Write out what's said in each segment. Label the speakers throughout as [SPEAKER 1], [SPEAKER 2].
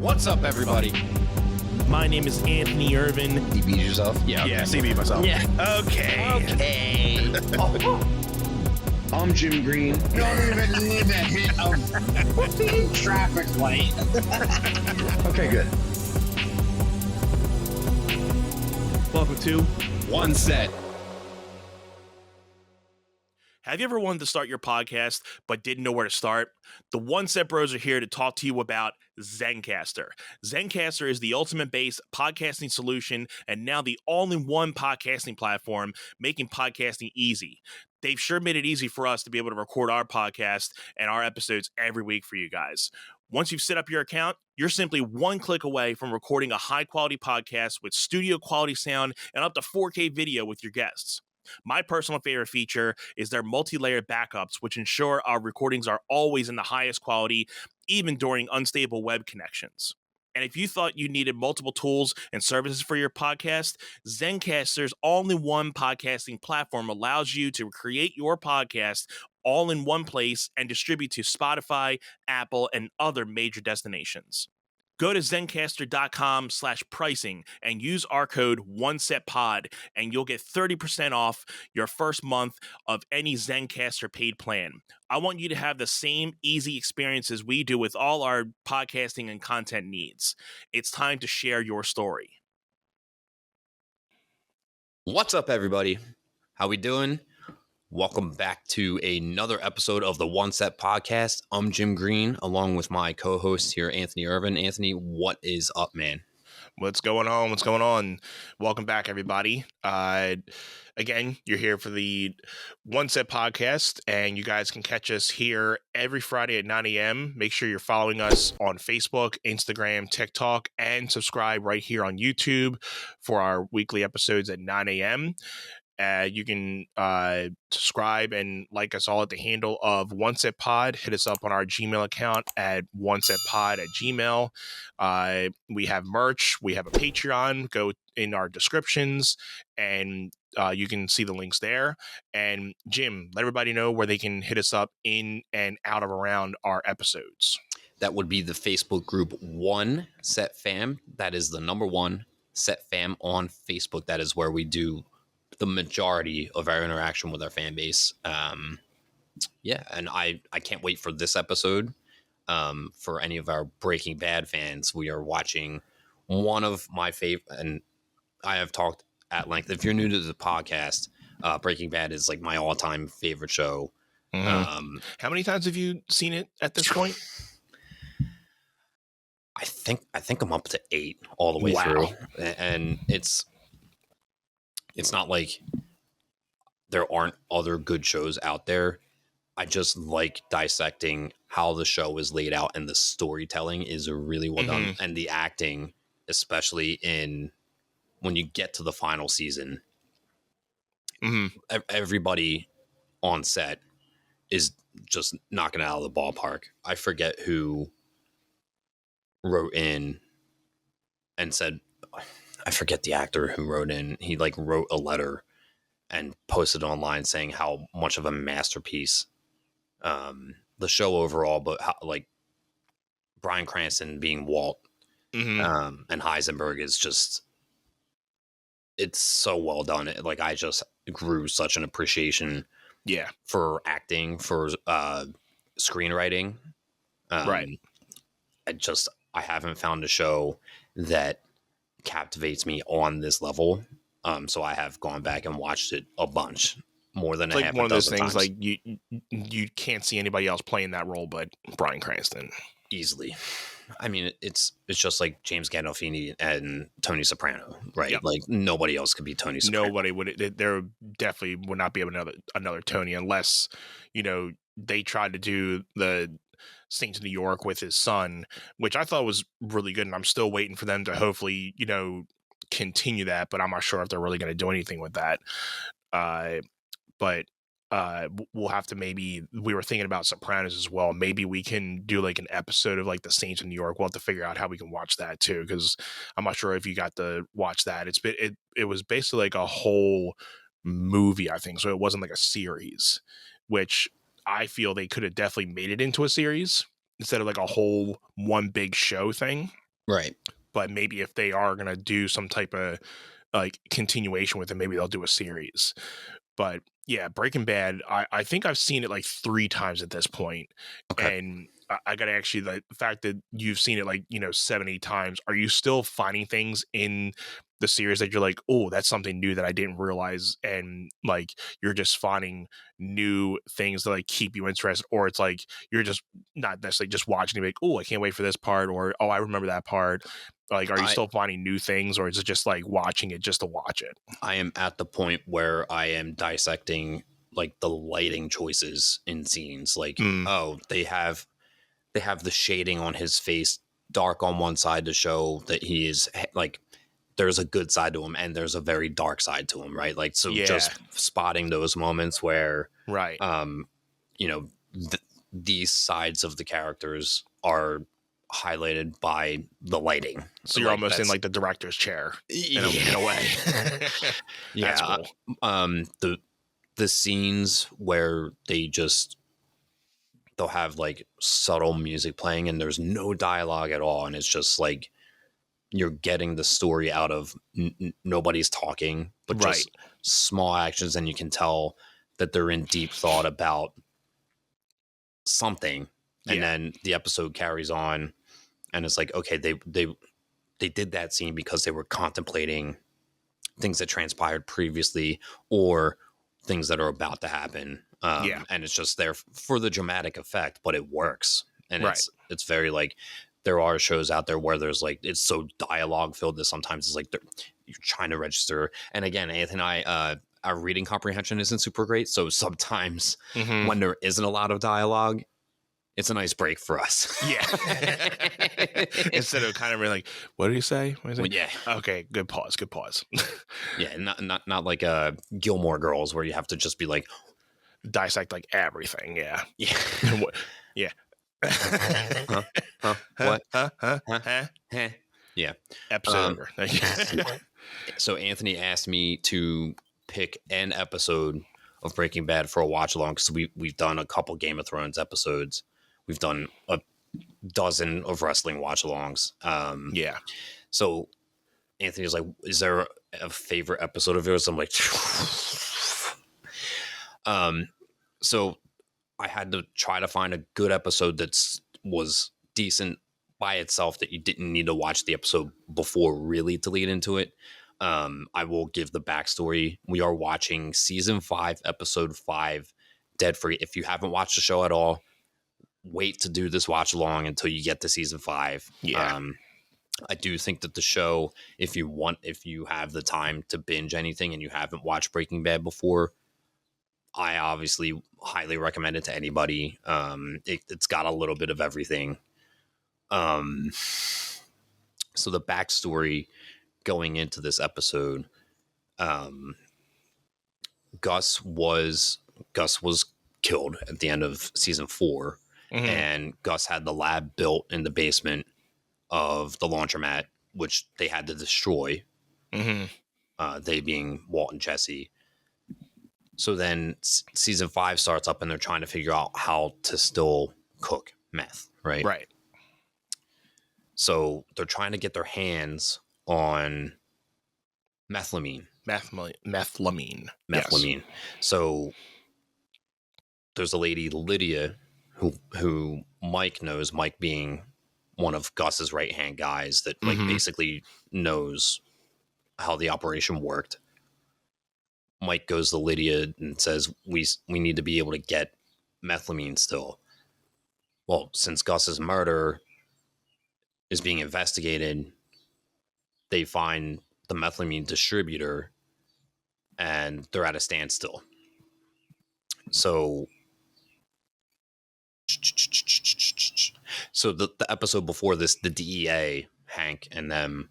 [SPEAKER 1] What's up, everybody?
[SPEAKER 2] My name is Anthony Irvin.
[SPEAKER 1] You beat yourself?
[SPEAKER 2] Yeah,
[SPEAKER 3] Yeah, CB myself.
[SPEAKER 2] Yeah. Okay.
[SPEAKER 1] I'm Jim Green.
[SPEAKER 4] Don't even need a hit of traffic light.
[SPEAKER 1] Okay, good.
[SPEAKER 2] Welcome to
[SPEAKER 1] One set.
[SPEAKER 2] Have you ever wanted to start your podcast but didn't know where to start? The One Set Bros are here to talk to you about Zencastr. Zencastr is the ultimate-based podcasting solution and now the all-in-one podcasting platform, making podcasting easy. They've sure made it easy for us to be able to record our podcast and our episodes every week for you guys. Once you've set up your account, you're simply one click away from recording a high-quality podcast with studio-quality sound and up to 4K video with your guests. My personal favorite feature is their multi-layered backups, which ensure our recordings are always in the highest quality, even during unstable web connections. And if you thought you needed multiple tools and services for your podcast, Zencastr's all-in-one podcasting platform allows you to create your podcast all in one place and distribute to Spotify, Apple, and other major destinations. Go to zencastr.com/pricing and use our code OneSetPod, and you'll get 30% off your first month of any Zencastr paid plan. I want you to have the same easy experiences we do with all our podcasting and content needs. It's time to share your story.
[SPEAKER 1] What's up, everybody? How we doing? Welcome back to another episode of the One Set Podcast. I'm Jim Green, along with my co-host here, Anthony Irvin. Anthony, what is up, man?
[SPEAKER 2] What's going on? What's going on? Welcome back, everybody. Again, you're here for the One Set Podcast, and you guys can catch us here every Friday at 9 a.m. Make sure you're following us on Facebook, Instagram, TikTok, and subscribe right here on YouTube for our weekly episodes at 9 a.m. You can subscribe and like us all at the handle of OneSetPod. Hit us up on our Gmail account at OneSetPod@gmail. We have merch. We have a Patreon. Go in our descriptions, and you can see the links there. And Jim, let everybody know where they can hit us up in and out of around our episodes.
[SPEAKER 1] That would be the Facebook group One Set Fam. That is the number one Set Fam on Facebook. That is where we do the majority of our interaction with our fan base. And I can't wait for this episode. For any of our Breaking Bad fans, we are watching one of my favorite, and I have talked at length. If you're new to the podcast, Breaking Bad is like my all-time favorite show.
[SPEAKER 2] Mm-hmm. How many times have you seen it at this point?
[SPEAKER 1] I think I'm up to 8 all the way through, and it's not like there aren't other good shows out there. I just like dissecting how the show is laid out, and the storytelling is really well done. And the acting, especially when you get to the final season, everybody on set is just knocking it out of the ballpark. I forget who wrote in and said, I forget the actor who wrote in. He wrote a letter and posted online saying how much of a masterpiece the show overall, but how, Bryan Cranston being Walt and Heisenberg is just, it's so well done. I just grew such an appreciation for acting, for screenwriting. Right. I haven't found a show that captivates me on this level, so I have gone back and watched it a bunch, more than
[SPEAKER 2] like one of those things
[SPEAKER 1] times.
[SPEAKER 2] You can't see anybody else playing that role but Bryan Cranston easily.
[SPEAKER 1] I mean, it's just like James Gandolfini and Tony Soprano, right?
[SPEAKER 2] Yep.
[SPEAKER 1] Like nobody else could be Tony Soprano.
[SPEAKER 2] Nobody would. There definitely would not be another Tony unless they tried to do the Saints of New York with his son, which I thought was really good, and I'm still waiting for them to hopefully continue that, but I'm not sure if they're really going to do anything with that. But we'll have to, maybe we were thinking about Sopranos as well. Maybe we can do an episode of the Saints of New York. We'll have to figure out how we can watch that too, because I'm not sure if you got to watch that. It was basically a whole movie, I think, so it wasn't a series, which I feel they could have definitely made it into a series instead of a whole one big show thing.
[SPEAKER 1] Right.
[SPEAKER 2] But maybe if they are going to do some type of like continuation with it, maybe they'll do a series. But yeah, Breaking Bad, I think I've seen it like 3 times at this point.
[SPEAKER 1] Okay.
[SPEAKER 2] And I got to actually, like, the fact that you've seen it like, 7, 8 times, are you still finding things in the series that you're like, oh, that's something new that I didn't realize? And like, you're just finding new things that like keep you interested, or it's like, you're just not necessarily just watching it like, oh, I can't wait for this part, or, oh, I remember that part. Like, are you still finding new things, or is it just like watching it just to watch it?
[SPEAKER 1] I am at the point where I am dissecting like the lighting choices in scenes. Like, oh, they have the shading on his face dark on one side to show that he is like there's a good side to him and there's a very dark side to him, right? Like, so just spotting those moments where
[SPEAKER 2] Right.
[SPEAKER 1] These sides of the characters are highlighted by the lighting.
[SPEAKER 2] So you're almost in like the director's chair in a way.
[SPEAKER 1] Yeah.
[SPEAKER 2] That's cool.
[SPEAKER 1] The scenes where they'll have like subtle music playing and there's no dialogue at all, and it's just like you're getting the story out of nobody's talking, but just small actions, and you can tell that they're in deep thought about something. And then the episode carries on, and it's like, okay, they did that scene because they were contemplating things that transpired previously or things that are about to happen. And it's just there for the dramatic effect, but it works. And it's very like, there are shows out there where there's like, it's so dialogue filled that sometimes it's like you're trying to register. And again, Anthony and I, our reading comprehension isn't super great. So sometimes when there isn't a lot of dialogue, it's a nice break for us.
[SPEAKER 2] Yeah. Instead of kind of like, what did he say?
[SPEAKER 1] Yeah.
[SPEAKER 2] Okay. Good pause.
[SPEAKER 1] Yeah. Not like Gilmore Girls where you have to just be like,
[SPEAKER 2] dissect like everything. Yeah.
[SPEAKER 1] Yeah.
[SPEAKER 2] Yeah.
[SPEAKER 1] What?
[SPEAKER 2] Huh?
[SPEAKER 1] Yeah.
[SPEAKER 2] Episode.
[SPEAKER 1] So Anthony asked me to pick an episode of Breaking Bad for a watch along, because we've done a couple Game of Thrones episodes. We've done a dozen of wrestling watch alongs.
[SPEAKER 2] Yeah.
[SPEAKER 1] So Anthony was like, is there a favorite episode of yours? I'm like, so I had to try to find a good episode that was decent by itself, that you didn't need to watch the episode before really to lead into it. I will give the backstory. We are watching season 5, episode 5, Dead Free. If you haven't watched the show at all, wait to do this watch along until you get to season 5.
[SPEAKER 2] Yeah.
[SPEAKER 1] I do think that the show, if you have the time to binge anything and you haven't watched Breaking Bad before, I obviously highly recommend it to anybody. It's got a little bit of everything. So the backstory going into this episode, Gus was killed at the end of season 4. And Gus had the lab built in the basement of the laundromat, which they had to destroy. They being Walt and Jesse. So then season 5 starts up and they're trying to figure out how to still cook meth, right?
[SPEAKER 2] Right.
[SPEAKER 1] So they're trying to get their hands on methylamine.
[SPEAKER 2] Methylamine.
[SPEAKER 1] Yes. So there's a lady, Lydia, who Mike knows, Mike being one of Gus's right-hand guys that like basically knows how the operation worked. Mike goes to Lydia and says, we need to be able to get methylamine still. Well, since Gus's murder is being investigated, they find the methylamine distributor and they're at a standstill. So the episode before this, the DEA, Hank and them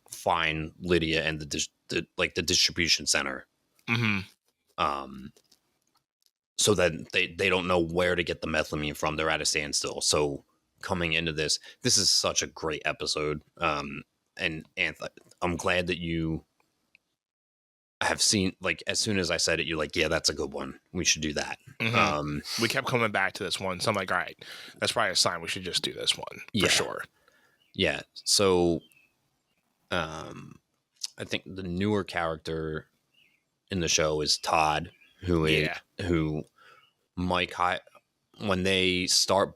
[SPEAKER 1] find Lydia and the distribution center. So that they don't know where to get the methylamine from. They're at a standstill. So coming into this is such a great episode. And I'm glad that you have seen, like, as soon as I said it, you're like, yeah, that's a good one. We should do that.
[SPEAKER 2] We kept coming back to this one. So I'm like, all right, that's probably a sign we should just do this one for sure.
[SPEAKER 1] Yeah. So, I think the newer character in the show is Todd, who Mike when they start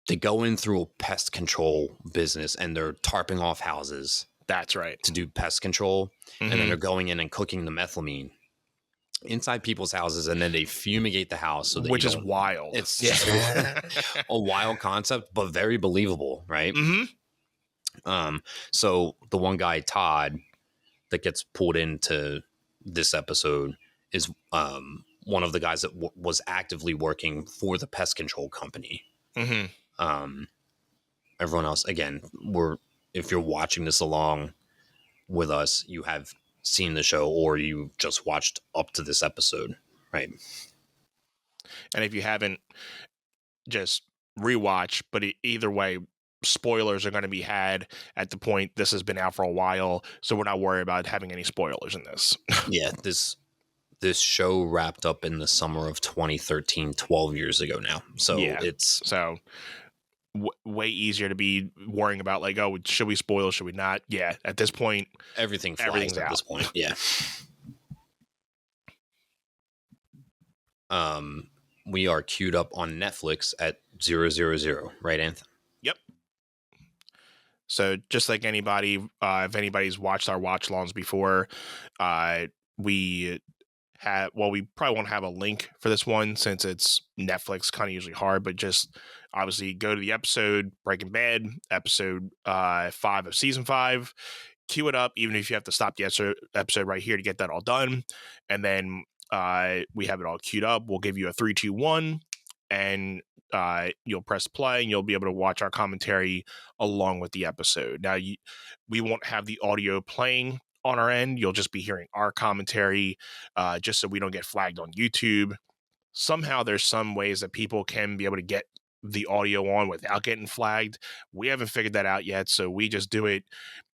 [SPEAKER 1] they go in through a pest control business and they're tarping off houses
[SPEAKER 2] That's right.
[SPEAKER 1] to do pest control, and then
[SPEAKER 2] Mhm.
[SPEAKER 1] they're going in and cooking the methylamine inside people's houses, and then they fumigate the house so that
[SPEAKER 2] Which
[SPEAKER 1] you
[SPEAKER 2] is
[SPEAKER 1] don't.
[SPEAKER 2] wild.
[SPEAKER 1] It's
[SPEAKER 2] Yeah.
[SPEAKER 1] a wild concept, but very believable, right?
[SPEAKER 2] Mm-hmm.
[SPEAKER 1] So the one guy, Todd, that gets pulled into this episode is one of the guys that was actively working for the pest control company.
[SPEAKER 2] Mm-hmm.
[SPEAKER 1] Everyone else, again, if you're watching this along with us, you have seen the show or you just watched up to this episode, right?
[SPEAKER 2] And if you haven't, just rewatch. But either way, spoilers are going to be had at the point this has been out for a while, so we're not worried about having any spoilers in this.
[SPEAKER 1] Yeah, this show wrapped up in the summer of 2013, 12 years ago now. So
[SPEAKER 2] Yeah.
[SPEAKER 1] it's
[SPEAKER 2] So way easier to be worrying about, like, oh, should we spoil, should we not? Yeah, at this point,
[SPEAKER 1] everything's
[SPEAKER 2] everything's
[SPEAKER 1] at
[SPEAKER 2] out.
[SPEAKER 1] this point. Yeah. We are queued up on Netflix at 000, right, Anth?
[SPEAKER 2] Yep. So just like anybody, if anybody's watched our watch-alongs before, we probably won't have a link for this one since it's Netflix, kind of usually hard, but just obviously go to the episode, Breaking Bad, episode 5 of season 5, queue it up, even if you have to stop the episode right here to get that all done. And then we have it all queued up. We'll give you a 3, 2, 1, and you'll press play and you'll be able to watch our commentary along with the episode. Now, we won't have the audio playing on our end. You'll just be hearing our commentary, just so we don't get flagged on YouTube. Somehow there's some ways that people can be able to get the audio on without getting flagged. We haven't figured that out yet, so we just do it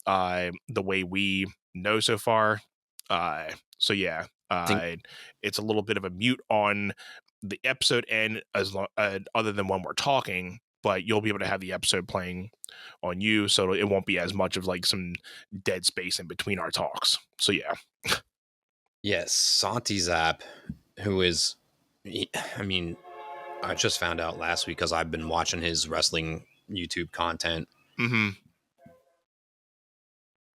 [SPEAKER 2] the way we know so far. So yeah, it's a little bit of a mute on the episode end other than when we're talking, but you'll be able to have the episode playing on you, so it won't be as much of like some dead space in between our talks. So yeah.
[SPEAKER 1] Yes, Santi's app, who is, I mean, I just found out last week because I've been watching his wrestling YouTube content.
[SPEAKER 2] Mm-hmm.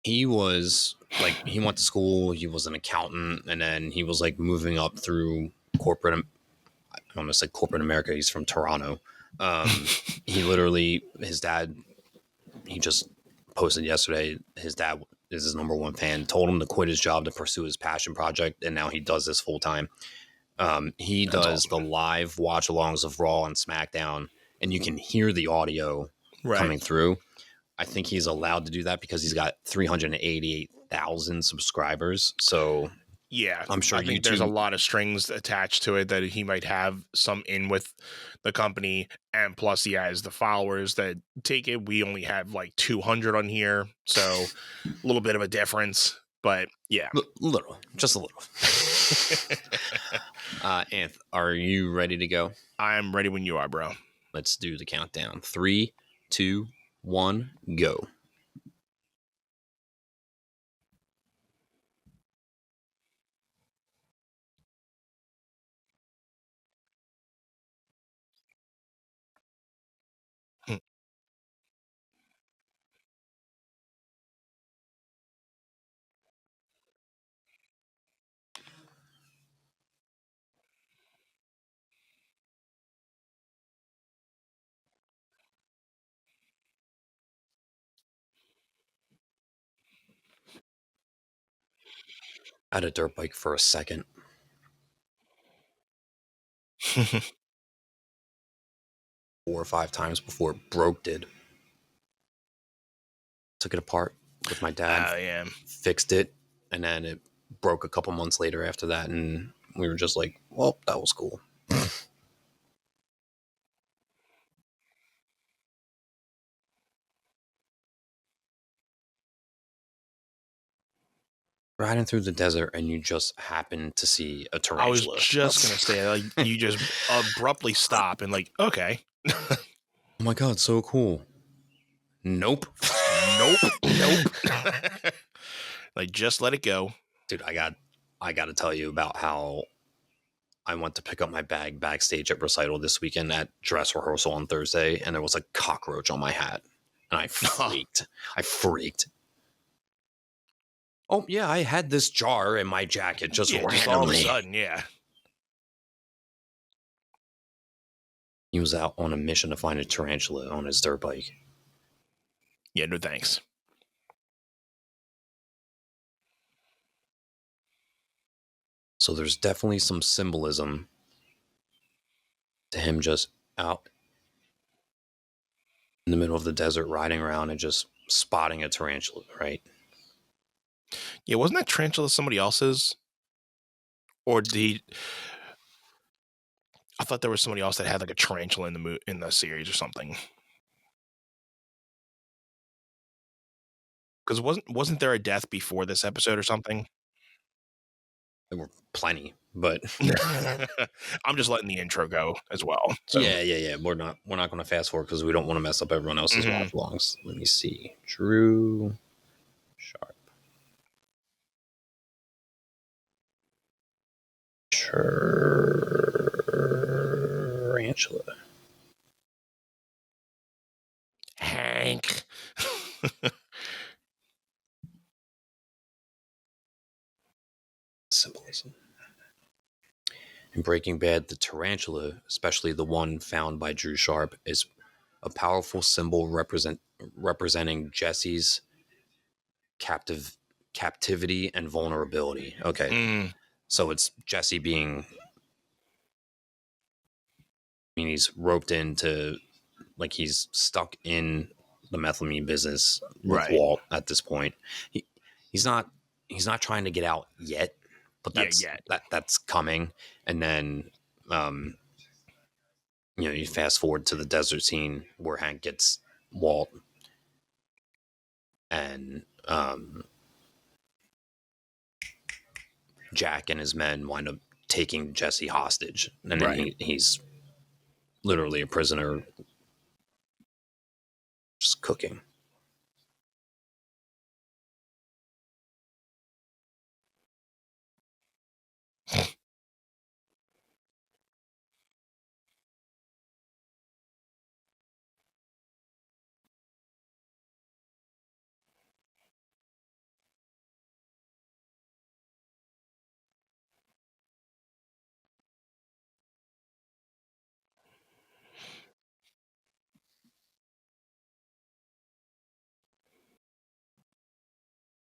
[SPEAKER 1] He was like, he went to school, he was an accountant, and then he was like moving up through corporate, I almost said corporate America. He's from Toronto. He literally, his dad, he just posted yesterday, his dad is his number one fan, told him to quit his job to pursue his passion project, and now he does this full time. He does awesome. The live watch-alongs of Raw and SmackDown, and you can hear the audio coming through. I think he's allowed to do that because he's got 388,000 subscribers. So
[SPEAKER 2] yeah,
[SPEAKER 1] I'm sure
[SPEAKER 2] I think there's a lot of strings attached to it that he might have some in with the company, and plus he has the followers that take it. We only have like 200 on here, so a little bit of a difference, but yeah,
[SPEAKER 1] just a little. Anth, are you ready to go?
[SPEAKER 2] I'm ready when you are, bro.
[SPEAKER 1] Let's do the countdown. 3, 2, 1, go. I had a dirt bike for a second. 4 or 5 times before it broke. Took it apart with my dad. Fixed it, and then it broke a couple months later after that, and we were just like, well, that was cool. Riding through the desert, and you just happen to see a tarantula.
[SPEAKER 2] I was just gonna say, like, you just abruptly stop and like, okay.
[SPEAKER 1] my god, so cool. Nope.
[SPEAKER 2] Nope. Like, just let it go.
[SPEAKER 1] Dude, I got to tell you about how I went to pick up my bag backstage at recital this weekend at dress rehearsal on Thursday, and there was a cockroach on my hat, and I freaked. Oh yeah, I had this jar in my jacket just randomly.
[SPEAKER 2] Just all of a sudden, yeah.
[SPEAKER 1] He was out on a mission to find a tarantula on his dirt bike.
[SPEAKER 2] Yeah, no thanks.
[SPEAKER 1] So there's definitely some symbolism to him just out in the middle of the desert riding around and just spotting a tarantula, right?
[SPEAKER 2] Yeah, wasn't that tarantula somebody else's? Or did he... I thought there was somebody else that had like a tarantula in the series or something. Because wasn't there a death before this episode or something?
[SPEAKER 1] There were plenty, but
[SPEAKER 2] I'm just letting the intro go as well. So.
[SPEAKER 1] yeah. We're not going to fast forward because we don't want to mess up everyone else's
[SPEAKER 2] Mhm.
[SPEAKER 1] watch longs. Let me see. Drew Sharp. Tarantula.
[SPEAKER 2] Hank.
[SPEAKER 1] Symbolism. In Breaking Bad, the tarantula, especially the one found by Drew Sharp, is a powerful symbol representing Jesse's captivity and vulnerability. Okay, so it's Jesse being, I mean, he's roped into, like, he's stuck in the methamphetamine business with
[SPEAKER 2] Right.
[SPEAKER 1] Walt at this point. He's not trying to get out yet, but that's coming. And then you fast forward to the desert scene where Hank gets Walt, and Jack and his men wind up taking Jesse hostage, and then he's literally a prisoner, just cooking.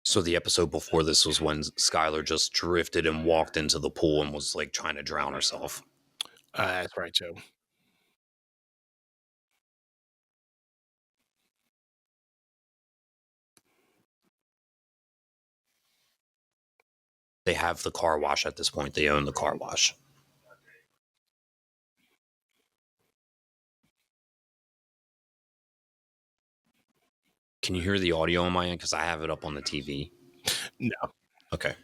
[SPEAKER 1] So the episode before this was when Skylar just drifted and walked into the pool and was like trying to drown herself.
[SPEAKER 2] That's right, too.
[SPEAKER 1] They have the car wash at this point. They own the car wash. Can you hear the audio on my end? Because I have it up on the TV.
[SPEAKER 2] No.
[SPEAKER 1] Okay.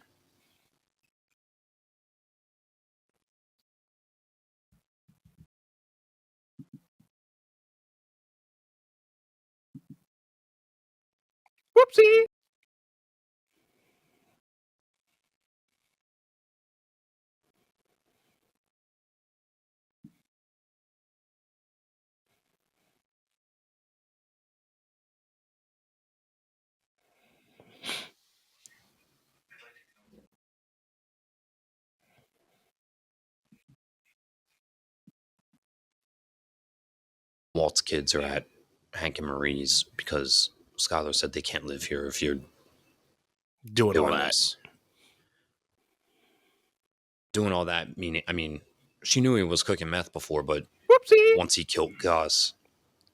[SPEAKER 2] Whoopsie.
[SPEAKER 1] Walt's kids are at Hank and Marie's because Skylar said they can't live here if you're
[SPEAKER 2] Doing all
[SPEAKER 1] doing
[SPEAKER 2] that.
[SPEAKER 1] this. Doing all that, meaning, I mean, she knew he was cooking meth before, but
[SPEAKER 2] Whoopsie.
[SPEAKER 1] once he killed Gus,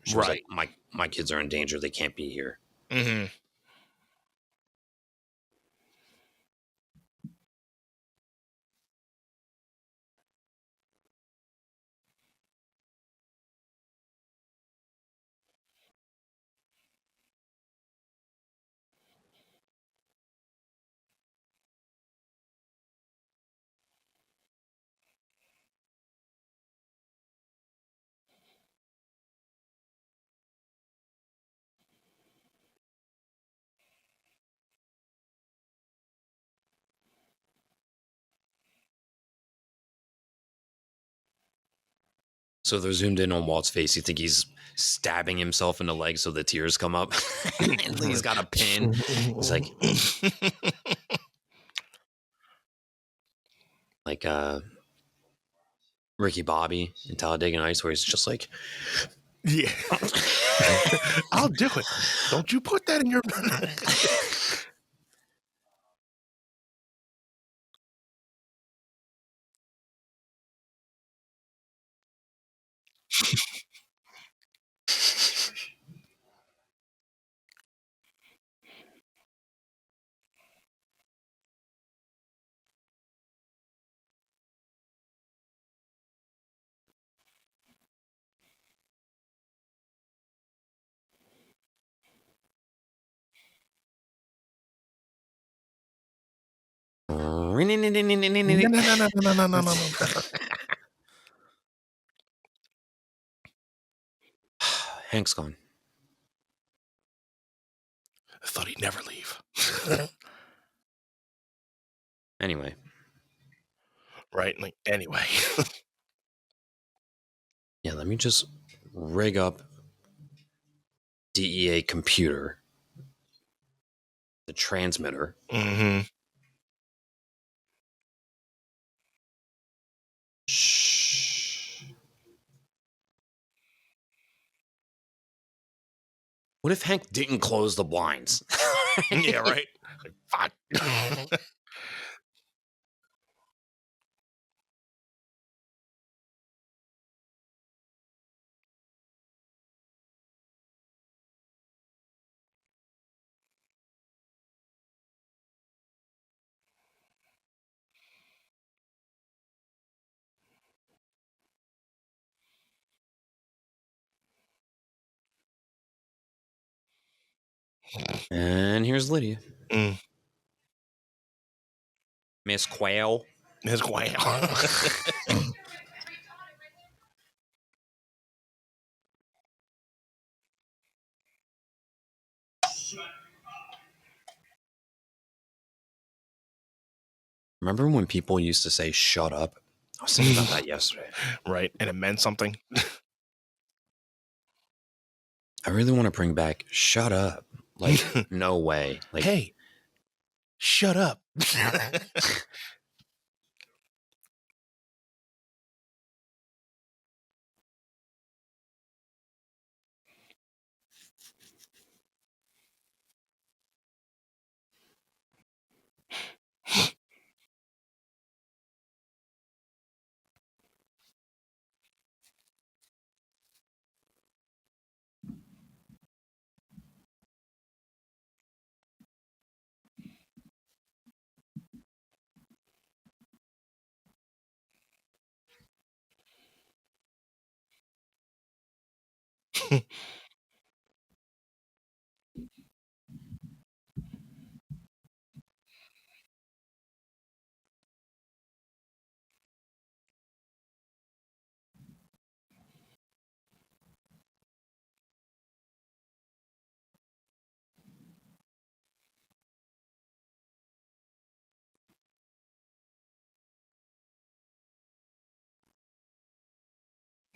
[SPEAKER 1] she was
[SPEAKER 2] Right.
[SPEAKER 1] like, my kids are in danger. They can't be here.
[SPEAKER 2] Mm-hmm.
[SPEAKER 1] So they're zoomed in on Walt's face. You think he's stabbing himself in the leg so the tears come up? And he's got a pin. It's like Ricky Bobby in Talladega Nights, where he's just like,
[SPEAKER 2] yeah. I'll do it. Don't you put that in your. No.
[SPEAKER 1] Hank's gone.
[SPEAKER 2] I thought he'd never leave.
[SPEAKER 1] Anyway.
[SPEAKER 2] Right? Like, anyway.
[SPEAKER 1] Yeah, let me just rig up DEA computer, the transmitter.
[SPEAKER 2] Mm-hmm.
[SPEAKER 1] Shh. What if Hank didn't close the blinds?
[SPEAKER 2] Yeah, right? Like, fuck.
[SPEAKER 1] And here's Lydia.
[SPEAKER 2] Mm.
[SPEAKER 1] Miss Quail.
[SPEAKER 2] His quail.
[SPEAKER 1] Remember when people used to say, shut up? I was thinking about that yesterday.
[SPEAKER 2] Right? And it meant something.
[SPEAKER 1] I really want to bring back, shut up. Like, no way. Like,
[SPEAKER 2] hey, shut up.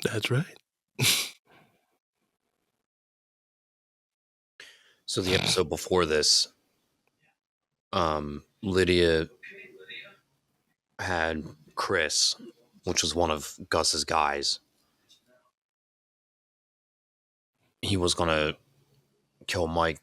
[SPEAKER 2] That's right.
[SPEAKER 1] so the episode before this, Lydia had Chris, which was one of Gus's guys. He was going to kill Mike.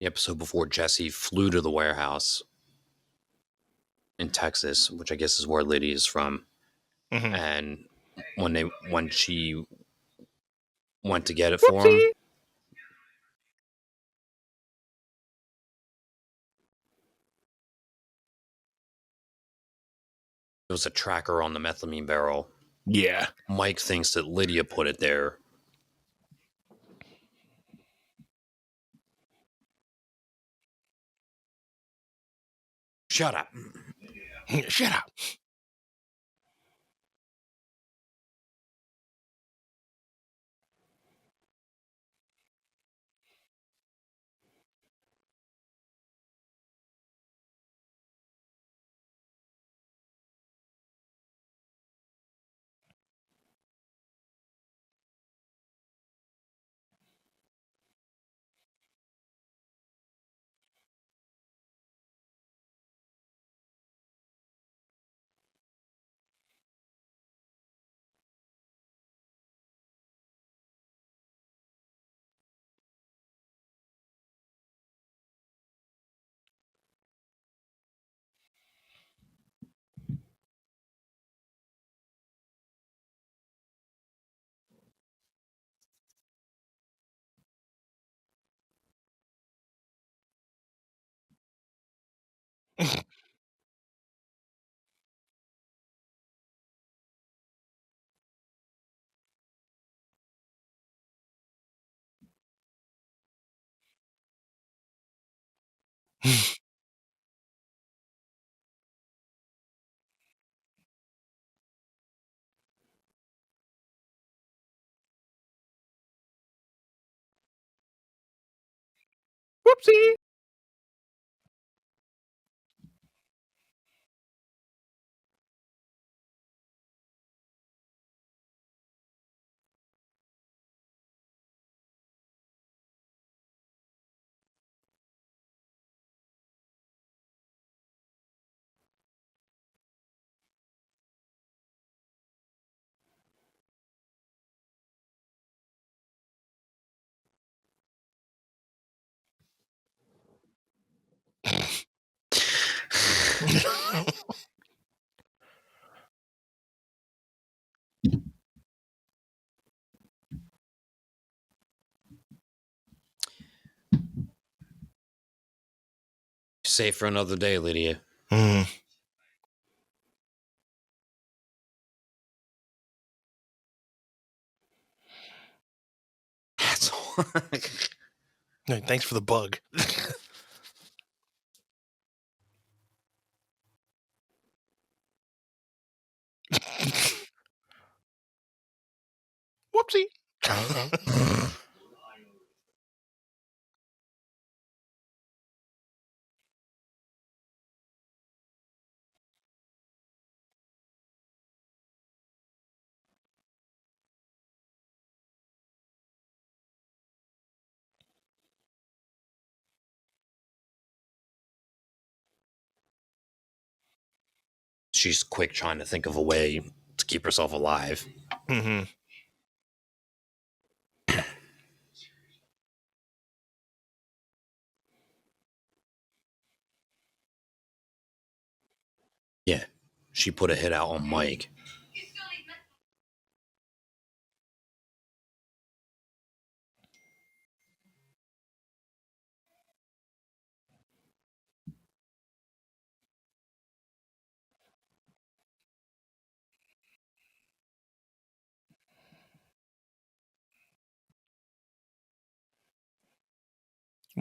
[SPEAKER 1] the episode before Jesse flew to the warehouse in Texas, which I guess is where Lydia is from.
[SPEAKER 2] Mm-hmm.
[SPEAKER 1] And when she went to get it for
[SPEAKER 2] Whoopsie.
[SPEAKER 1] him, there was a tracker on the methamphetamine barrel.
[SPEAKER 2] Yeah.
[SPEAKER 1] Mike thinks that Lydia put it there. Shut up.
[SPEAKER 2] Shut up. Whoopsie.
[SPEAKER 1] Save for another day, Lydia.
[SPEAKER 2] Mm.
[SPEAKER 1] That's all.
[SPEAKER 2] No, thanks for the bug. Whoopsie.
[SPEAKER 1] She's quick trying to think of a way to keep herself alive.
[SPEAKER 2] Mm-hmm.
[SPEAKER 1] Yeah. She put a hit out on Mike.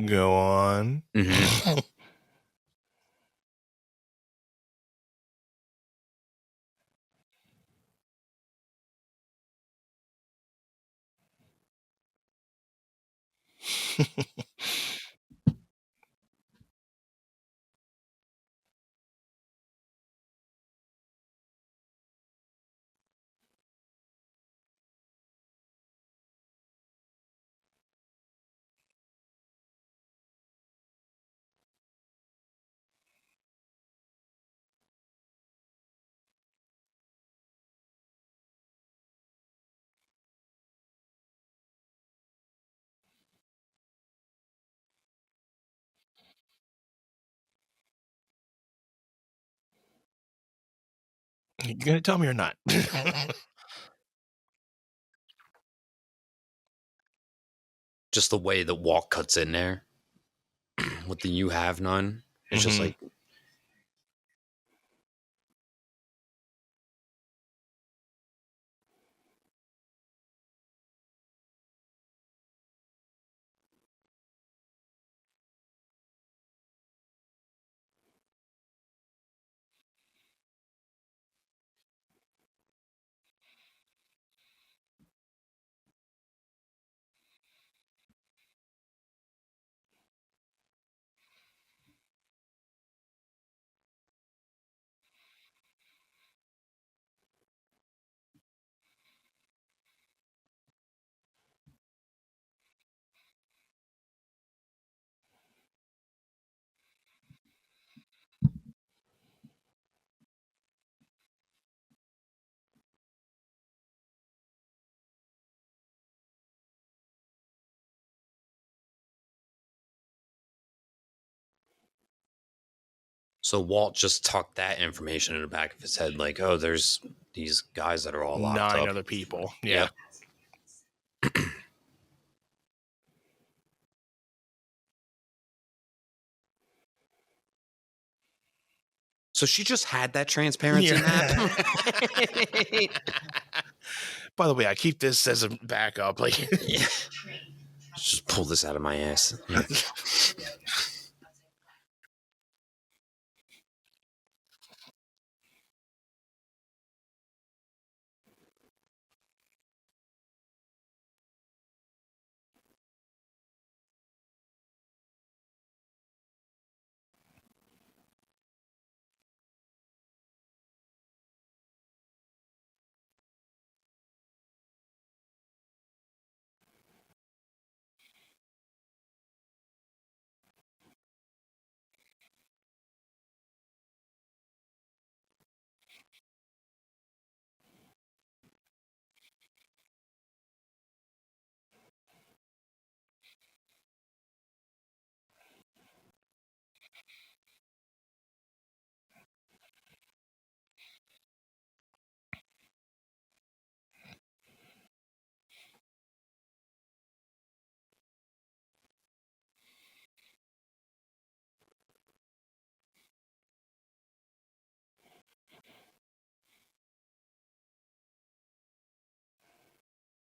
[SPEAKER 2] Go on.
[SPEAKER 1] Mm-hmm.
[SPEAKER 2] You gonna tell me or not?
[SPEAKER 1] Just the way the Walt cuts in there with the "you have none." It's just like, so Walt just tucked that information in the back of his head, like, oh, there's these guys that are all locked
[SPEAKER 2] 9
[SPEAKER 1] up.
[SPEAKER 2] other people. Yeah.
[SPEAKER 1] Yep. So she just had that transparency map.
[SPEAKER 2] By the way, I keep this as a backup. Like,
[SPEAKER 1] Yeah. Just pull this out of my ass. Yeah.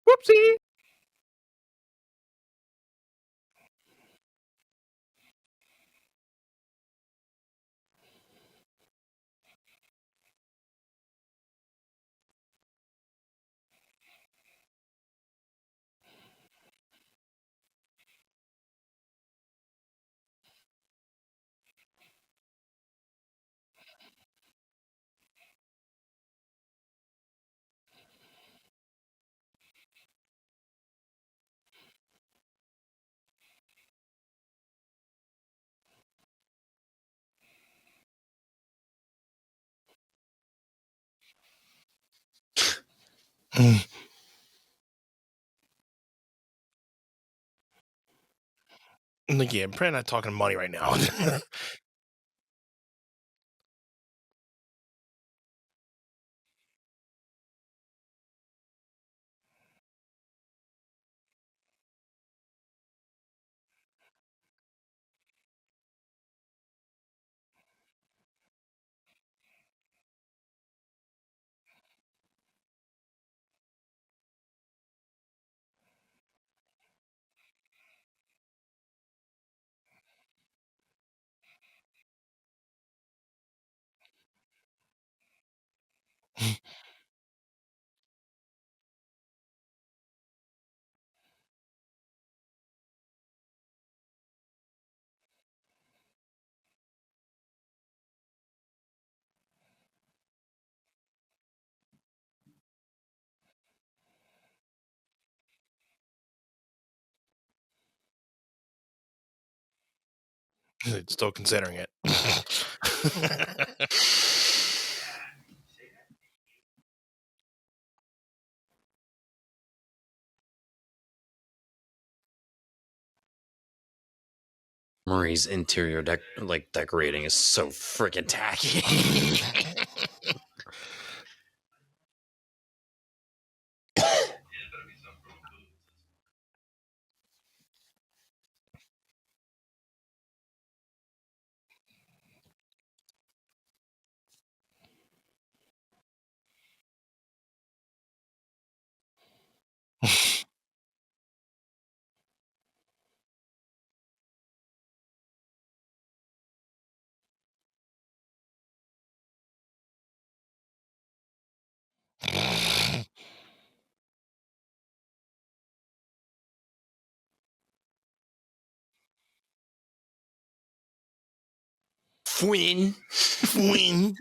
[SPEAKER 2] whoopsie. I'm like, yeah, I'm probably not talking money right now. Still considering it.
[SPEAKER 1] Marie's interior decorating is so freaking tacky. Fwin.
[SPEAKER 2] Wing.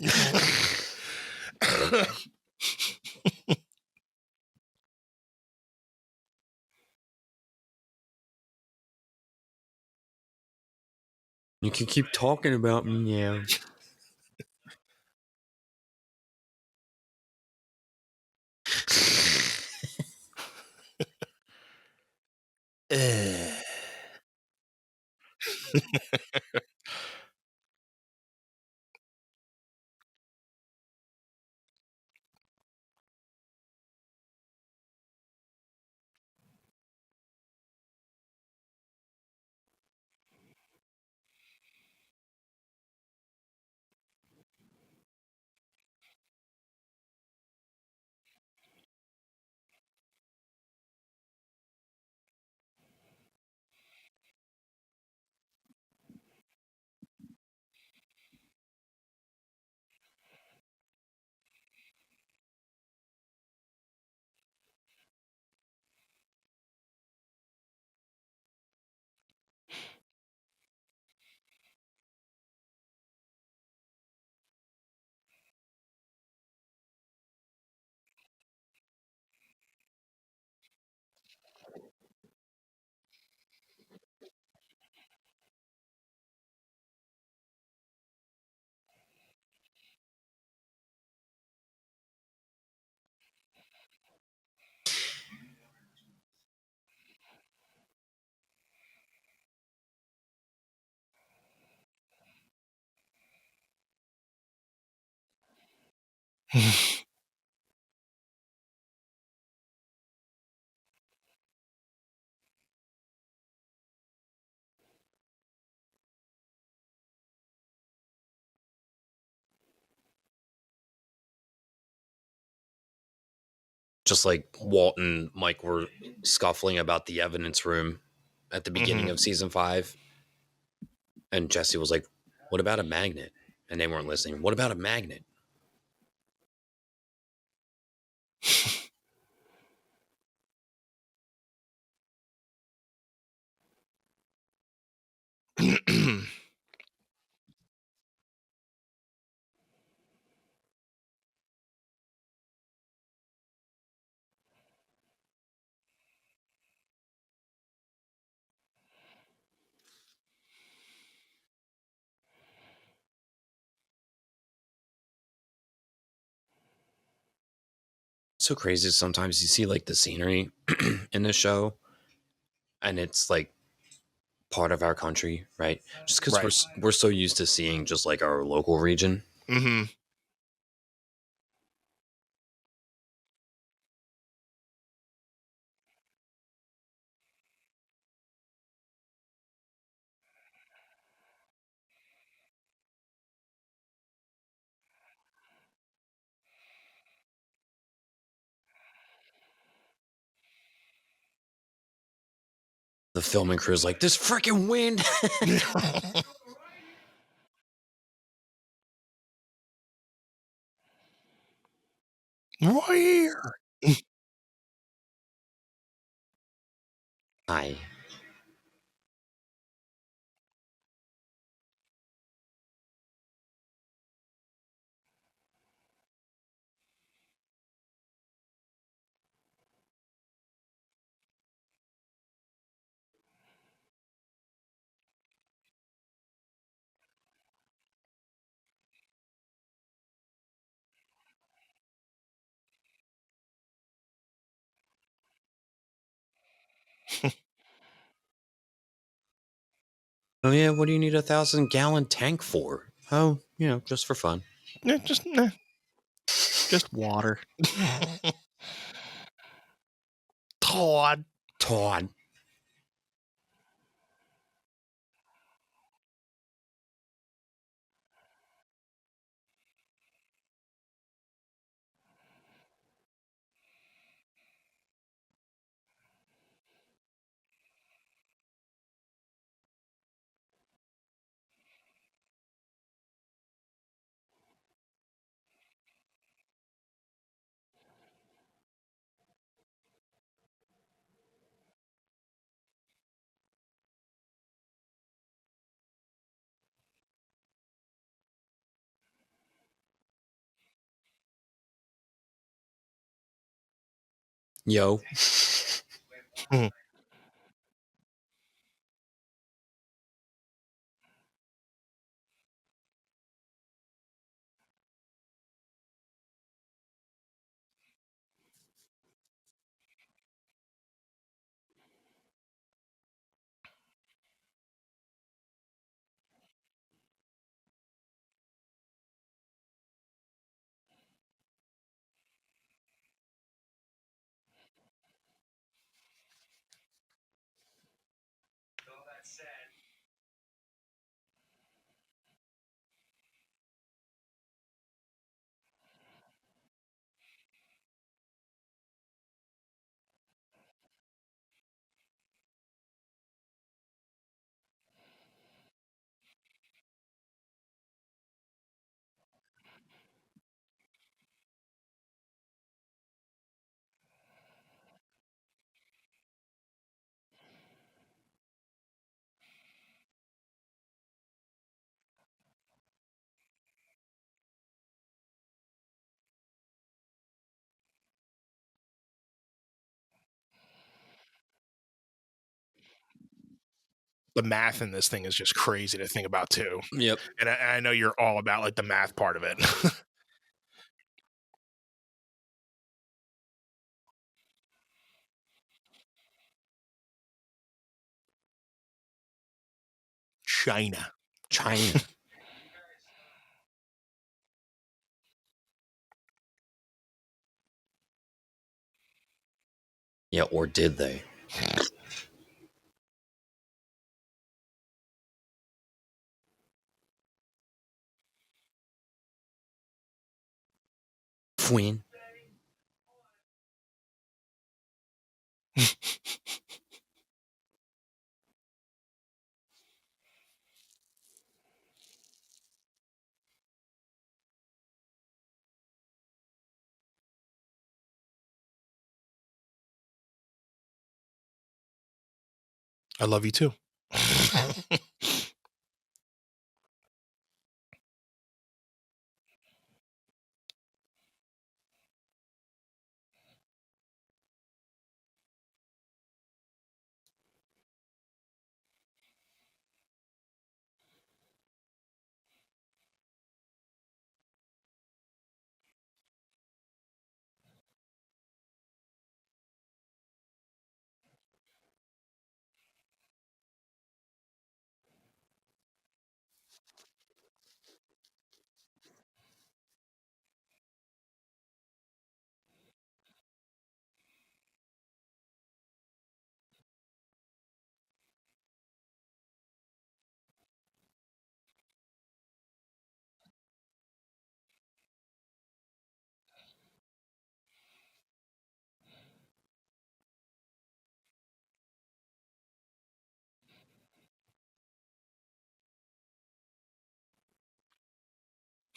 [SPEAKER 1] You can keep talking about me now. Just like Walt and Mike were scuffling about the evidence room at the beginning of season 5. And Jesse was like, "What about a magnet?" And they weren't listening. What about a magnet? So crazy. Sometimes you see like the scenery in the show, and it's like part of our country, right? Just because
[SPEAKER 2] Right.
[SPEAKER 1] we're so used to seeing just like our local region.
[SPEAKER 2] Mm-hmm.
[SPEAKER 1] The filming crew is like, this freaking wind.
[SPEAKER 2] Right here.
[SPEAKER 1] Hi. Oh yeah, what do you need 1,000-gallon tank for? Oh, just for fun.
[SPEAKER 2] Yeah, just water. Todd.
[SPEAKER 1] Todd. Yo.
[SPEAKER 2] The math in this thing is just crazy to think about too.
[SPEAKER 1] Yep.
[SPEAKER 2] And I know you're all about like the math part of it. China.
[SPEAKER 1] Yeah, or did they? Queen.
[SPEAKER 2] I love you too.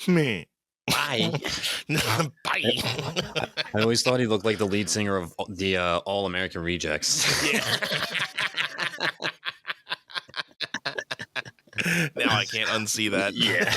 [SPEAKER 2] Me.
[SPEAKER 1] Bye.
[SPEAKER 2] Bye.
[SPEAKER 1] I always thought he looked like the lead singer of the All American Rejects.
[SPEAKER 2] Yeah. Now I can't unsee that.
[SPEAKER 1] Yeah.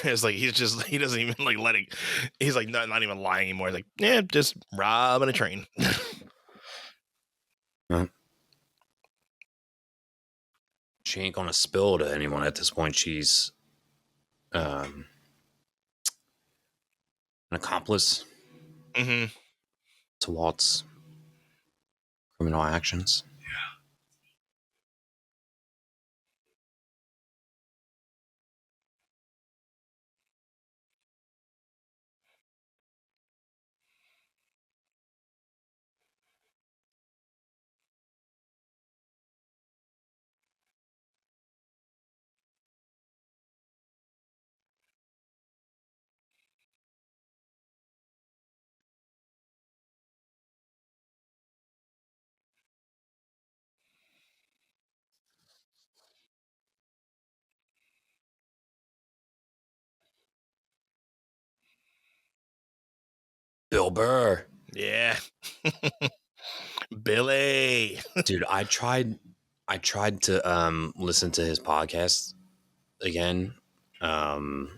[SPEAKER 2] It's like he doesn't even like let it. He's like not even lying anymore. He's like, yeah, just robbing a train.
[SPEAKER 1] Well, she ain't gonna spill to anyone at this point. She's an accomplice
[SPEAKER 2] Hmm.
[SPEAKER 1] to Walt's criminal actions. Bill Burr.
[SPEAKER 2] Yeah, Billy.
[SPEAKER 1] Dude, I tried to listen to his podcast again. When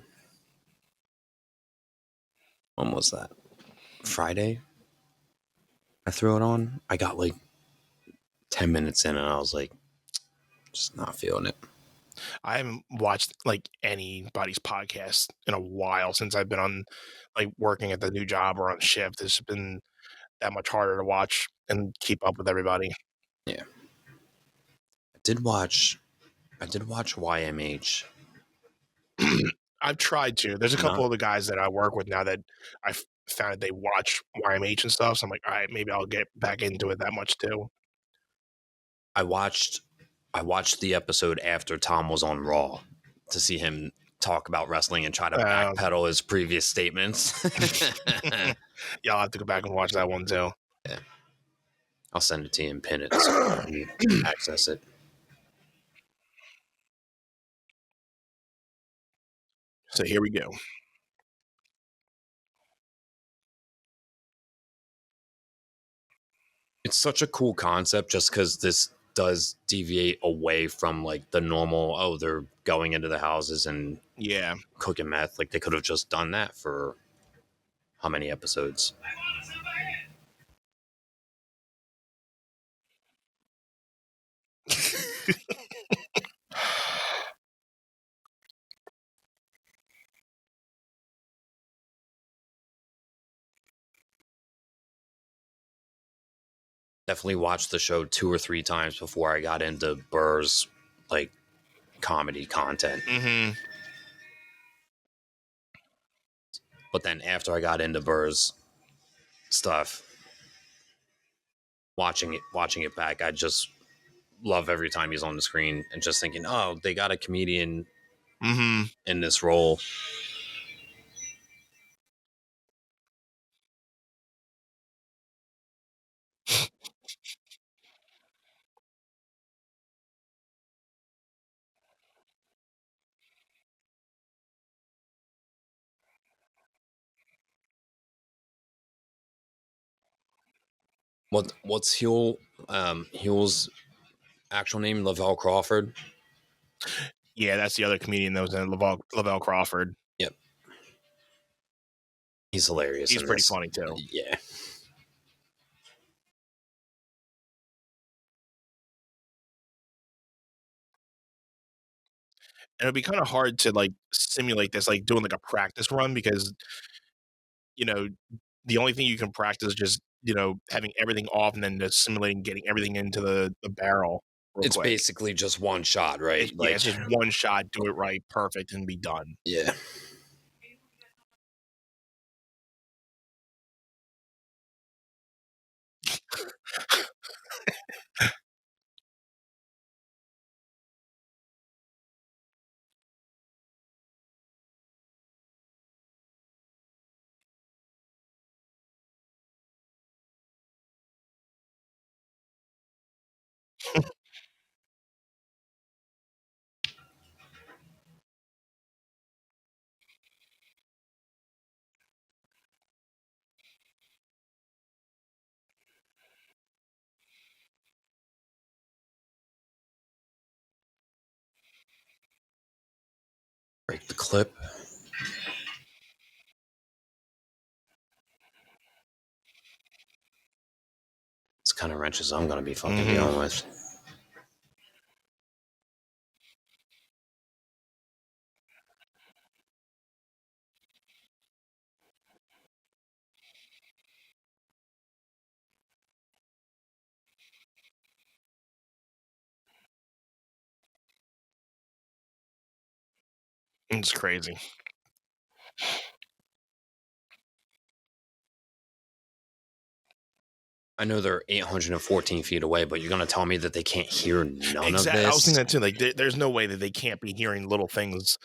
[SPEAKER 1] was that? Friday? I threw it on. I got like 10 minutes in and I was like, just not feeling it.
[SPEAKER 2] I haven't watched like anybody's podcast in a while since I've been on like working at the new job or on shift. It's been that much harder to watch and keep up with everybody.
[SPEAKER 1] Yeah. I did watch YMH.
[SPEAKER 2] I've tried to. There's a couple
[SPEAKER 1] Not
[SPEAKER 2] of the guys that I work with now that I've found they watch YMH and stuff. So I'm like, all right, maybe I'll get back into it that much too.
[SPEAKER 1] I watched the episode after Tom was on Raw to see him talk about wrestling and try to
[SPEAKER 2] Uh,
[SPEAKER 1] backpedal his previous statements.
[SPEAKER 2] yeah, I'll have to go back and watch that one too.
[SPEAKER 1] Yeah. I'll send it to you and pin it so you can access it.
[SPEAKER 2] So here we go.
[SPEAKER 1] It's such a cool concept just because this does deviate away from like the normal, oh, they're going into the houses and
[SPEAKER 2] Yeah.
[SPEAKER 1] cooking meth. Like they could have just done that for how many episodes? Definitely watched the show 2 or 3 times before I got into Burr's like comedy content.
[SPEAKER 2] Hmm.
[SPEAKER 1] But then after I got into Burr's stuff, watching it back, I just love every time he's on the screen and just thinking, oh, they got a comedian
[SPEAKER 2] Hmm.
[SPEAKER 1] in this role. What's Huel's actual name? Lavelle Crawford.
[SPEAKER 2] Yeah, that's the other comedian that was in Lavelle Crawford.
[SPEAKER 1] Yep, he's hilarious.
[SPEAKER 2] He's
[SPEAKER 1] in
[SPEAKER 2] pretty
[SPEAKER 1] this.
[SPEAKER 2] funny too.
[SPEAKER 1] Yeah,
[SPEAKER 2] And it'd be kind of hard to like simulate this, like doing like a practice run because you know the only thing you can practice is just having everything off and then just simulating getting everything into the barrel real
[SPEAKER 1] it's
[SPEAKER 2] quick.
[SPEAKER 1] basically just one shot, right?
[SPEAKER 2] It's just one shot, do it right, perfect, and be done.
[SPEAKER 1] Yeah. Break the clip. the kind of wrenches I'm going to be fucking dealing with.
[SPEAKER 2] It's crazy.
[SPEAKER 1] I know they're 814 feet away, but you're going to tell me that they can't hear none of this?
[SPEAKER 2] I was thinking that too. Like, there's no way that they can't be hearing little things.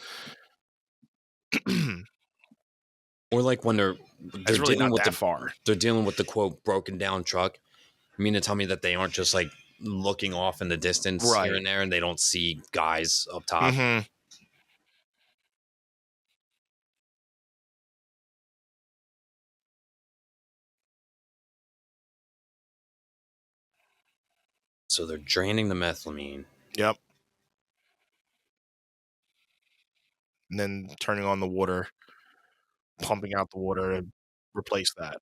[SPEAKER 1] Or like when they're
[SPEAKER 2] It's really
[SPEAKER 1] dealing
[SPEAKER 2] not
[SPEAKER 1] with
[SPEAKER 2] that far.
[SPEAKER 1] They're dealing with the quote broken down truck. You mean to tell me that they aren't just like looking off in the distance here and there, and they don't see guys up top?
[SPEAKER 2] Mm-hmm.
[SPEAKER 1] So they're draining the methylamine.
[SPEAKER 2] Yep. And then turning on the water, pumping out the water to replace that.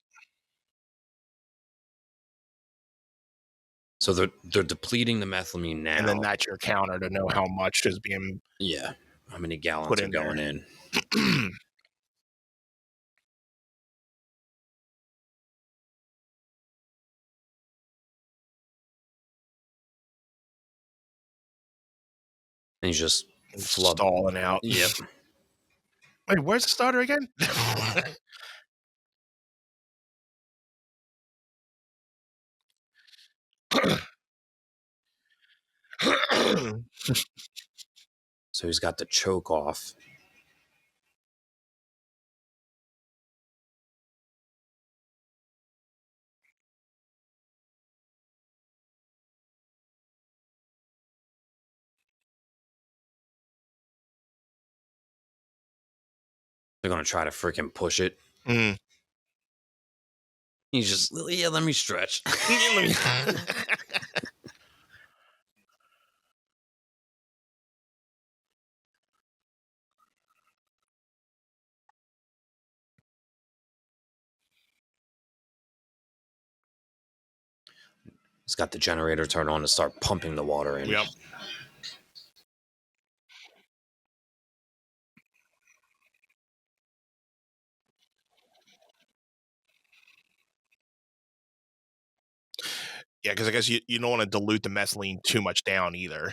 [SPEAKER 1] So they're depleting the methylamine now,
[SPEAKER 2] and then that's your counter to know how much is being
[SPEAKER 1] how many gallons
[SPEAKER 2] put
[SPEAKER 1] are
[SPEAKER 2] in
[SPEAKER 1] going
[SPEAKER 2] there.
[SPEAKER 1] in. And he's just
[SPEAKER 2] stalling out.
[SPEAKER 1] Yep.
[SPEAKER 2] Wait, where's the starter again?
[SPEAKER 1] So he's got the choke off. They're gonna try to freaking push it.
[SPEAKER 2] Mm.
[SPEAKER 1] He's just, let me stretch. He's got the generator turned on to start pumping the water in.
[SPEAKER 2] Yep. Yeah, because I guess you don't want to dilute the methylene too much down either.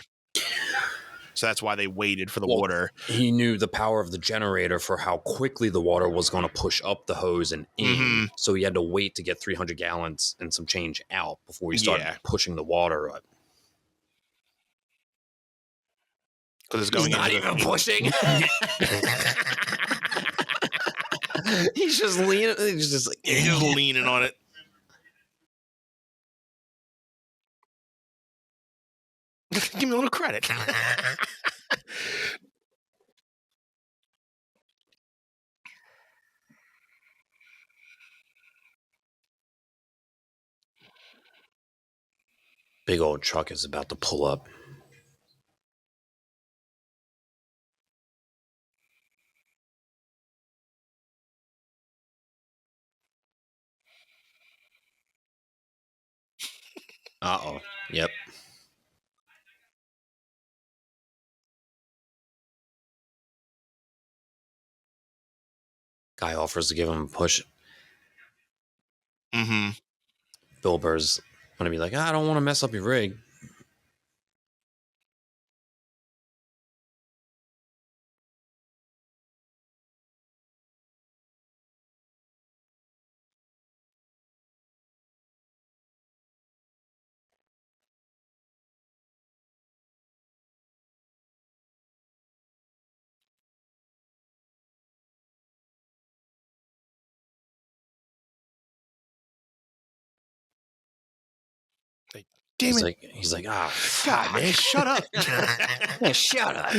[SPEAKER 2] So that's why they waited for the water.
[SPEAKER 1] He knew the power of the generator for how quickly the water was going to push up the hose and in.
[SPEAKER 2] Mm-hmm.
[SPEAKER 1] So he had to wait to get 300 gallons and some change out before he started pushing the water up.
[SPEAKER 2] Because it's going
[SPEAKER 1] not even pushing. He's just leaning. He's just
[SPEAKER 2] leaning on it. Give me a little credit.
[SPEAKER 1] Big old truck is about to pull up. Uh-oh. Yep. Guy offers to give him a push.
[SPEAKER 2] Mm-hmm.
[SPEAKER 1] Bill Burr's going to be like, I don't want to mess up your rig.
[SPEAKER 2] Damn it.
[SPEAKER 1] He's like, ah,
[SPEAKER 2] God, man, shut up.
[SPEAKER 1] Yeah, shut up.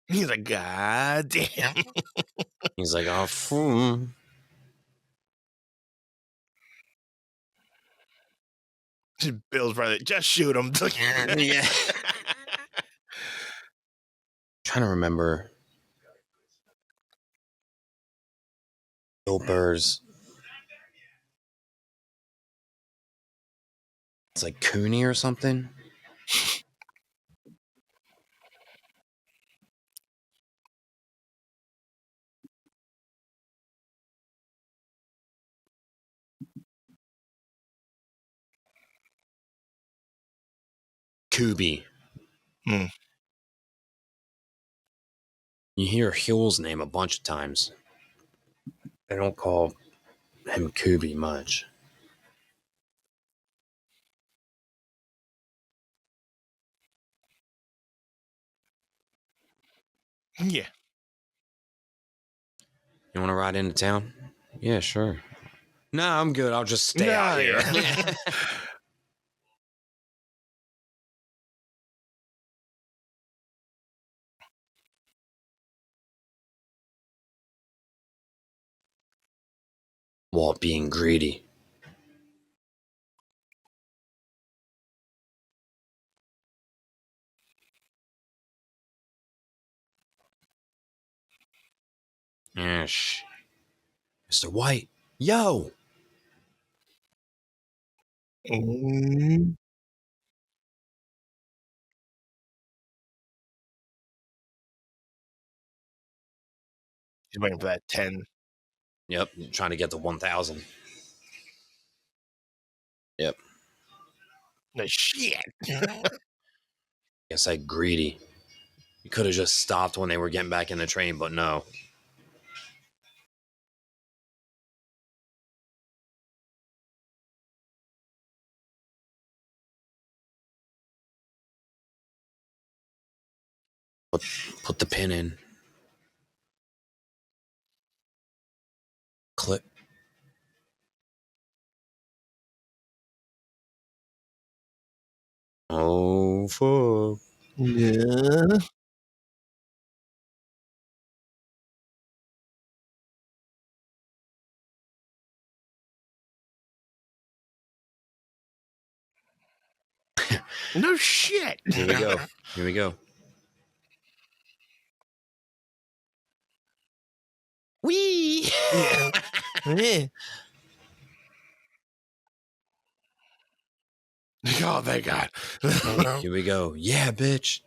[SPEAKER 2] He's like, God damn.
[SPEAKER 1] He's like, oh,
[SPEAKER 2] Bill's brother, just shoot him.
[SPEAKER 1] Yeah. Trying to remember Bill Burr's It's like Cooney or something. Kubi.
[SPEAKER 2] Hmm.
[SPEAKER 1] You hear Huel's name a bunch of times. They don't call him Kubi much.
[SPEAKER 2] Yeah.
[SPEAKER 1] You want to ride into town? Yeah, sure. Nah, I'm good. I'll just stay out here.
[SPEAKER 2] Yeah.
[SPEAKER 1] Walt being greedy. Yeah, Mr. White. Yo!
[SPEAKER 2] Mm. He's waiting for that 10.
[SPEAKER 1] Yep, trying to get to 1,000. Yep.
[SPEAKER 2] No shit.
[SPEAKER 1] Guess I greedy. You could have just stopped when they were getting back in the train, but no. Put the pin in. Clip. Oh, fuck.
[SPEAKER 2] Yeah. No shit.
[SPEAKER 1] Here we go. Here we go. Wee!
[SPEAKER 2] Yeah. Yeah. Oh, thank God.
[SPEAKER 1] Here we go. Yeah, bitch.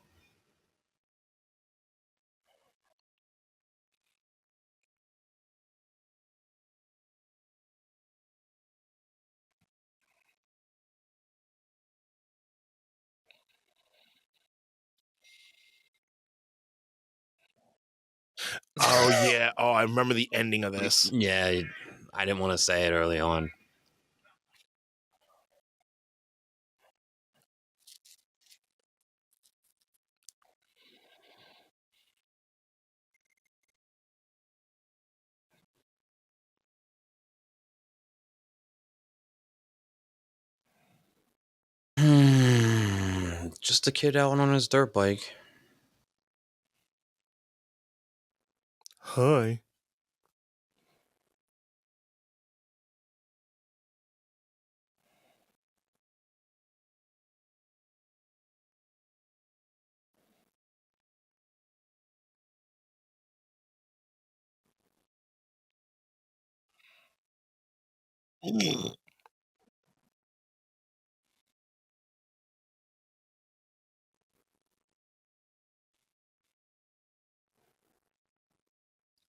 [SPEAKER 2] Oh, yeah. Oh, I remember the ending of this.
[SPEAKER 1] Yeah, I didn't want to say it early on. Just a kid out on his dirt bike.
[SPEAKER 2] Hi.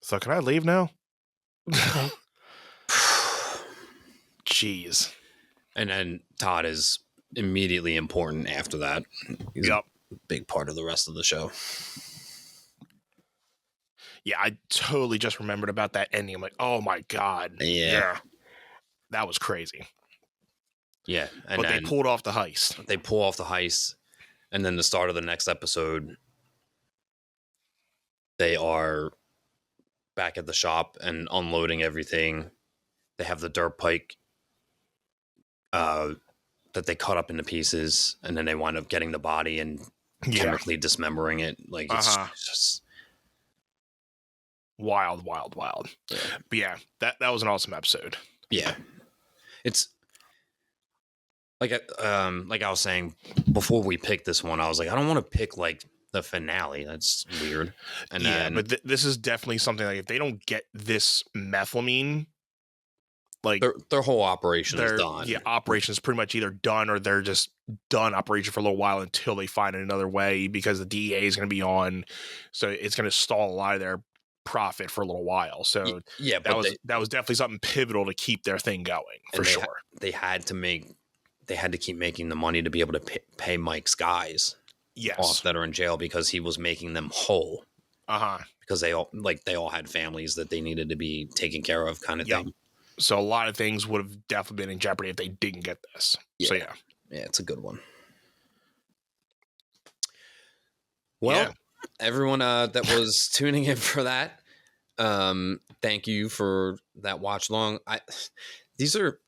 [SPEAKER 2] So can I leave now? Jeez.
[SPEAKER 1] And then Todd is immediately important after that. He's
[SPEAKER 2] Yep.
[SPEAKER 1] a big part of the rest of the show.
[SPEAKER 2] Yeah, I totally just remembered about that ending. I'm like, oh my God.
[SPEAKER 1] Yeah.
[SPEAKER 2] That was crazy.
[SPEAKER 1] Yeah. And
[SPEAKER 2] But they
[SPEAKER 1] then
[SPEAKER 2] pulled off the heist.
[SPEAKER 1] they pull off the heist. And then the start of the next episode, they are back at the shop and unloading everything. They have the dirt bike that they cut up into pieces, and then they wind up getting the body and chemically dismembering it. Like it's just
[SPEAKER 2] wild.
[SPEAKER 1] Yeah.
[SPEAKER 2] But yeah, that was an awesome episode.
[SPEAKER 1] Yeah. It's like I was saying before we picked this one, I was like, I don't want to pick like the finale. That's weird. And
[SPEAKER 2] yeah,
[SPEAKER 1] then
[SPEAKER 2] but this is definitely something like if they don't get this methylamine, like
[SPEAKER 1] their whole operation is
[SPEAKER 2] their
[SPEAKER 1] done.
[SPEAKER 2] operation is pretty much either done or they're just done operation for a little while until they find another way, because the DEA is going to be on, so it's going to stall a lot of their profit for a little while. So
[SPEAKER 1] Yeah,
[SPEAKER 2] that
[SPEAKER 1] but
[SPEAKER 2] was definitely something pivotal to keep their thing going for sure.
[SPEAKER 1] They had to keep making the money to be able to pay Mike's guys off that are in jail, because he was making them whole. Because they all had families that they needed to be taken care of, kind of thing.
[SPEAKER 2] So a lot of things would have definitely been in jeopardy if they didn't get this. So
[SPEAKER 1] yeah, it's a good one. Well, everyone that was tuning in for that, thank you for that watch long. These are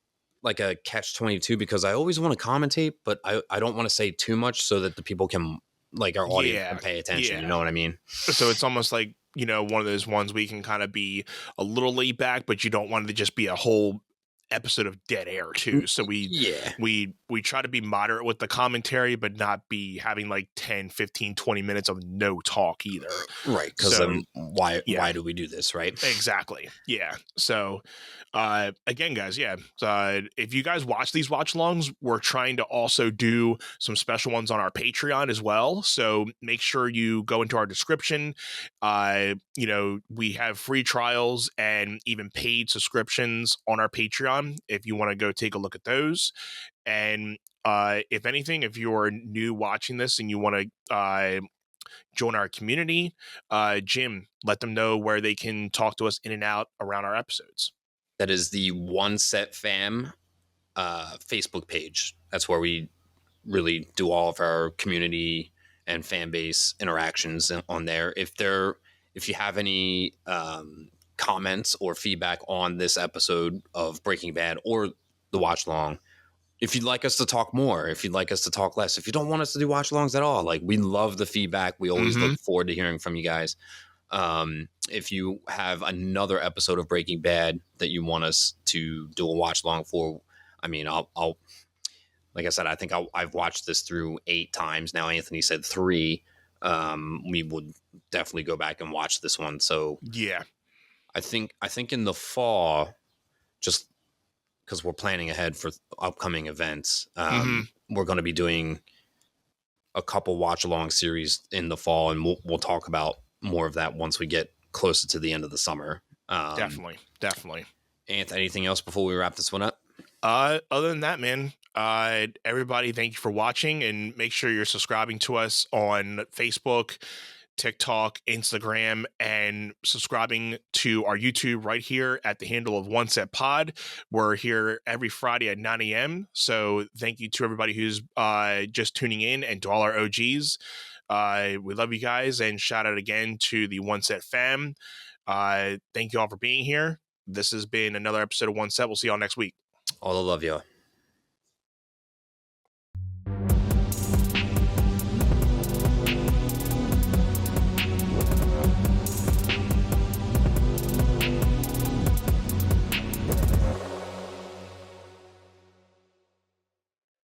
[SPEAKER 1] like a catch-22, because I always want to commentate, but I don't want to say too much so that the people can, like, our audience can pay attention. You know what I mean?
[SPEAKER 2] So it's almost like, one of those ones we can kind of be a little laid back, but you don't want it to just be a whole episode of dead air too. So we try to be moderate with the commentary, but not be having like 10, 15, 20 minutes of no talk either.
[SPEAKER 1] Right. Because why do we do this, right?
[SPEAKER 2] Exactly. Yeah. So again, guys, if you guys watch these watch longs, we're trying to also do some special ones on our Patreon as well. So make sure you go into our description. We have free trials and even paid subscriptions on our Patreon if you want to go take a look at those. And if anything, if you're new watching this and you want to join our community, Jim, let them know where they can talk to us in and out around our episodes.
[SPEAKER 1] That is the One Set Fam Facebook page. That's where we really do all of our community and fan base interactions on there. If you have any comments or feedback on this episode of Breaking Bad or the watch long, if you'd like us to talk more, if you'd like us to talk less, if you don't want us to do watch longs at all, like, we love the feedback. We always look forward to hearing from you guys. If you have another episode of Breaking Bad that you want us to do a watch long for, I mean, I'll like I said, I think I've watched this through 8 times now. Anthony said 3. We would definitely go back and watch this one. So
[SPEAKER 2] yeah,
[SPEAKER 1] I think in the fall, just because we're planning ahead for upcoming events, we're going to be doing a couple watch along series in the fall, and we'll talk about more of that once we get closer to the end of the summer.
[SPEAKER 2] Definitely.
[SPEAKER 1] Anthony, anything else before we wrap this one up?
[SPEAKER 2] Other than that, man, everybody, thank you for watching, and make sure you're subscribing to us on Facebook, TikTok, Instagram, and subscribing to our YouTube right here at the handle of One Set Pod. We're here every Friday at 9 a.m. So thank you to everybody who's just tuning in, and to all our OGs. We love you guys, and shout out again to the One Set fam. Thank you all for being here. This has been another episode of One Set. We'll see y'all next week.
[SPEAKER 1] All the love, y'all.